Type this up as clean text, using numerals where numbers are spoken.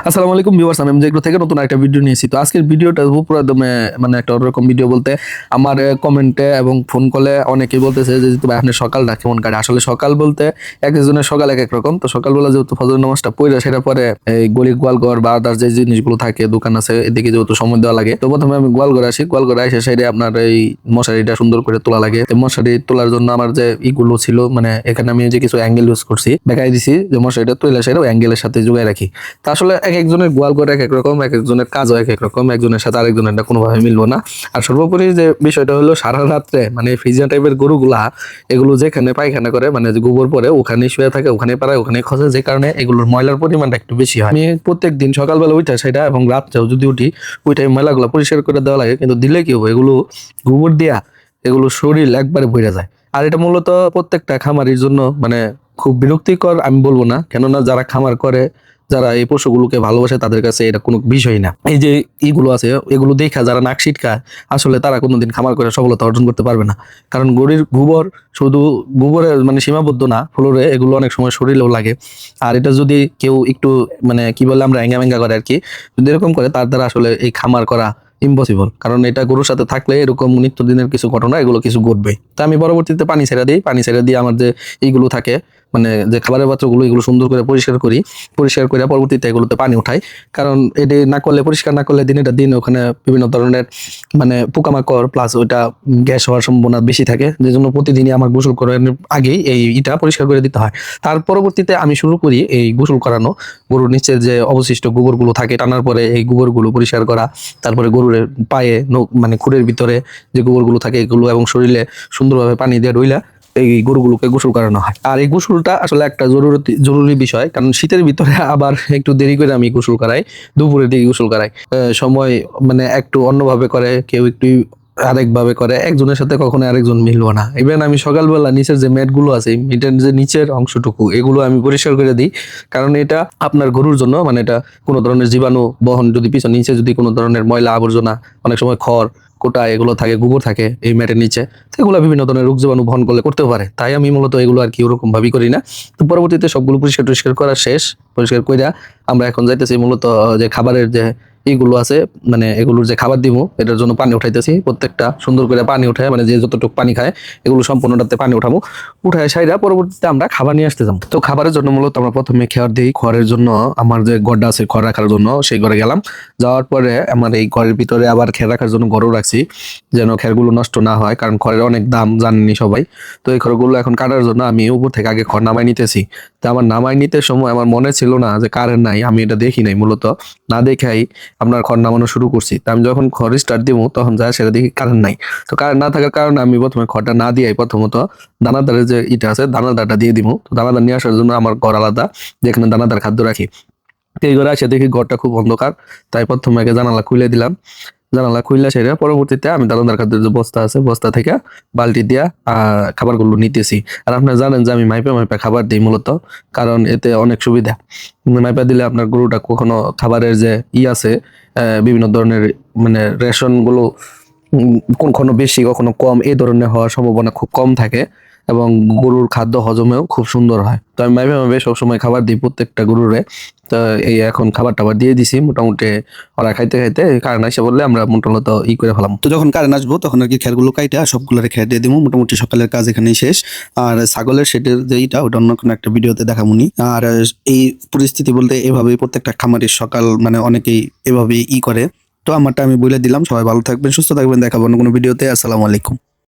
আসসালামু আলাইকুম ভিউয়ার্স, আমি যেগুলো থেকে নতুন একটা ভিডিও নিয়েছি। তো আজকের ভিডিওটা পুরো একদম মানে একটা অন্যরকম ভিডিও বলতে আমার কমেন্টে এবং ফোন কলে অনেকেই বলতেছে যে ভাই আপনার সকালটা কেমন কাটে। আসলে সকাল বলতে এক একজনের সকাল এক এক রকম। তো সকালবেলা যেহেতু ফজর নামাজটা পড়ে সেটা পরে এই গলি গোয়ালঘর বা আদার যে জিনিসগুলো থাকে দোকান আছে এদিকে যেহেতু সময় দেওয়া লাগে, তো প্রথমে আমি গোয়ালঘরে আসি। গোয়ালঘরে এসে সাইডে আপনার এই মশারিটা সুন্দর করে তোলা লাগে। মশারি তোলার জন্য আমার যে ইগুলো ছিল, মানে এখানে আমি যে কিছু অ্যাঙ্গেল ইউজ করছি, দেখাই দিছি যে মশারিটা তুলে সেটাও অ্যাঙ্গেলের সাথে জোগাড় রাখি। তা আসলে এক একজনের গোয়াল ঘর এক এক রকম, এক একজনের কাজও এক এক রকম, একজনের সাথে আরেকজনের কোনোভাবে মিলবো না। আর সর্বোপরি যে বিষয়টা হলো সারা রাত্রে মানে ফ্রিজিয়ান টাইপের গরুগুলা এগুলো যেখানে পায়খানা করে মানে যে গোবর পরে ওখানেই শুয়ে থাকে, ওখানে পাড়ায়, ওখানে খসে, যে কারণে এগুলোর ময়লার পরিমাণটা একটু বেশি হয়। আমি প্রত্যেক দিন সকালবেলা উঠে সেটা এবং রাত্রেও যদি উঠি ওইটাই ময়লাগুলো পরিষ্কার করে দেওয়া লাগে। কিন্তু দিলে কি হবে, এগুলো গোবর দিয়া এগুলো শরীর একবারে ভরে যায়। আর এটা মূলত প্রত্যেকটা খামারির জন্য মানে খুব বিরক্তিকর আমি বলবো না, কেননা যারা খামার করে, যারা এই পশুগুলোকে ভালোবাসে তাদের কাছে এটা কোনো বিষয় না। এই যে ইগুলো আছে এগুলো দেখা যারা নাক ছিটকায় আসলে তারা কোনোদিন খামার করে সফলতা অর্জন করতে পারবে না। কারণ গরুর গোবর শুধু গোবরে মানে সীমাবদ্ধ না, ফ্লোরে এগুলো অনেক সময় শরীরেও লাগে। আর এটা যদি কেউ একটু মানে কি বলে আমরা এঙ্গা মেঙ্গা করে আর কি, যদি এরকম করে তার দ্বারা আসলে এই খামার করা ইম্পসিবল। কারণ এটা গরুর সাথে থাকলে এরকম নিত্যদিনের কিছু ঘটনা এগুলো কিছু ঘটবে। তা আমি পরবর্তীতে পানি ছেড়ে দিই, পানি ছেড়ে দিয়ে আমার যে এইগুলো থাকে মানে যে খাবারের পাত্রগুলো এগুলো সুন্দর করে পরিষ্কার করি, পরিষ্কার করে পরবর্তীতে এগুলোতে পানি উঠাই। কারণ এটি না করলে, পরিষ্কার না করলে দিনেটা দিন ওখানে বিভিন্ন ধরনের মানে পোকামাকড় প্লাস ওইটা গ্যাস হওয়ার সম্ভাবনা বেশি থাকে, যে জন্য প্রতিদিনই আমার গোসল করার আগেই এই ইটা পরিষ্কার করে দিতে হয়। তার পরবর্তীতে আমি শুরু করি এই গোসল করানো, গরুর নিচের যে অবশিষ্ট গোবরগুলো থাকে টানার পরে এই গোবরগুলো পরিষ্কার করা, তারপরে গরুর পায়ে মানে খুরের ভিতরে যে গোবরগুলো থাকে এগুলো এবং শরীরে সুন্দরভাবে পানি দিয়ে ধুইলা এই গরুগুলোকে গোসল করানো হয়। আর এই গোসলটা আসলে একটা জরুরি বিষয়, কারণ শীতের ভিতরে আবার একটু দেরি করে আমি গোসল করাই, দুপুরের দিকে গোসল করাই। সময় মানে একটু অন্যভাবে করে, কেউ একটু আরেক ভাবে করে, একজনের সাথে কখনো আরেকজন মিলবো না। ইভেন আমি সকালবেলা নিচের যে ম্যাট গুলো আছে, ম্যাটের যে নিচের অংশটুকু এগুলো আমি পরিষ্কার করে দিই। কারণ এটা আপনার গরুর জন্য মানে এটা কোনো ধরনের জীবাণু বহন, যদি পিছনে নিচে যদি কোনো ধরনের ময়লা আবর্জনা, অনেক সময় খড় কোটা এগুলো থাকে, গোবর থাকে এই ম্যাটের নিচে, তো এগুলো বিভিন্ন ধরনের রোগ জীবাণু বহন করলে করতে পারে। তাই আমি মূলত এগুলো আর কি ওরকম ভাবেই করি না। তো পরবর্তীতে সবগুলো পরিষ্কার করা শেষ, পরিষ্কার কইরা আমরা এখন যাইতেছি মূলত যে খাবারের যে এইগুলো আছে মানে এগুলোর যে খাবার দিব এটার জন্য পানি উঠাইতেছি। প্রত্যেকটা সুন্দর করে পানি উঠায় মানে যে যতটুকু পানি খায় এগুলো সম্পূর্ণটাতে পানি উঠাবো, উঠায় সাইরা পরবর্তীতে আমরা খাবার নিয়ে আসতে যাবো। তো খাবারের জন্য মূলত আমরা প্রথমে খেয়ার দিই। খড়ের জন্য আমার যে গড়টা আছে খড় রাখার জন্য সেই ঘরে গেলাম। যাওয়ার পরে আমার এই ঘরের ভিতরে আবার খেয়ার রাখার জন্য ঘরও রাখছি, যেন খেরগুলো নষ্ট না হয়, কারণ খড়ের অনেক দাম জানেনি সবাই। তো এই খড়গুলো এখন কাটার জন্য আমি উপর থেকে আগে খড় নামাই নিতেছি। তো আমার নামাই নিতে সময় আমার মনে ছিল না যে কারেন্ট নাই, আমি এটা দেখি নাই, মূলত না দেখাই আপনার খড় নামানো শুরু করছি। তা আমি যখন খড় স্টার্ট দিব তখন যা সেটা দেখি কারেন্ট নাই। তো কারেন্ট না থাকার কারণে আমি প্রথমে খড়টা না দিয়ে প্রথমত দানাদারের যে ইটা আছে দানাদারটা দিয়ে দিব। তো দানাদার নিয়ে আসার জন্য আমার ঘর আলাদা, যেখানে দানাদার খাদ্য রাখি। তো এই ঘরে আসে দেখি ঘরটা খুব অন্ধকার, তাই প্রথমে আগে জানালা খুলে দিলাম। জানালা খুললা সেটা পরবর্তীতে আমি দানাদার খাদ্যের যে বস্তা আছে বস্তা থেকে বালতি দিয়া খাবারগুলো নিতেছি। আর আপনারা জানেন যে আমি মাইপে মাইপে খাবার দিই মূলত, কারণ এতে অনেক সুবিধা। মাইপা দিলে আপনার গরুটা কখনো খাবারের যে আছে বিভিন্ন ধরনের মানে রেশন গুলো কখনো বেশি কখনো কম এই ধরনের হওয়ার সম্ভাবনা খুব কম থাকে, এবং গরুর খাদ্য হজমেও খুব সুন্দর হয়। তো আমি মাইপে মাইপে সবসময় খাবার দিই প্রত্যেকটা গরুরে। তো এই এখন খাবার টাবার দিয়ে দিছি মোটামুটি, ওরা খাইতে খাইতে কারেন্ট আসে বললে আমরা মোটামুটি করে ফেলাম। তো যখন কারেন্ট আসবো তখন আর কি খেরগুলো কাইটা সবগুলো খেয়ে দিয়ে দিব। মোটামুটি সকালের কাজ এখানেই শেষ। আর ছাগলের সেটের যে ইটা ওটা অন্য কোনো একটা ভিডিওতে দেখামুনি। আর এই পরিস্থিতি বলতে এভাবেই প্রত্যেকটা খামারের সকাল মানে অনেকেই এভাবেই করে। তো আমারটা আমি বলে দিলাম। সবাই ভালো থাকবেন, সুস্থ থাকবেন, দেখাবো অন্য কোনো ভিডিওতে। আসসালামু আলাইকুম।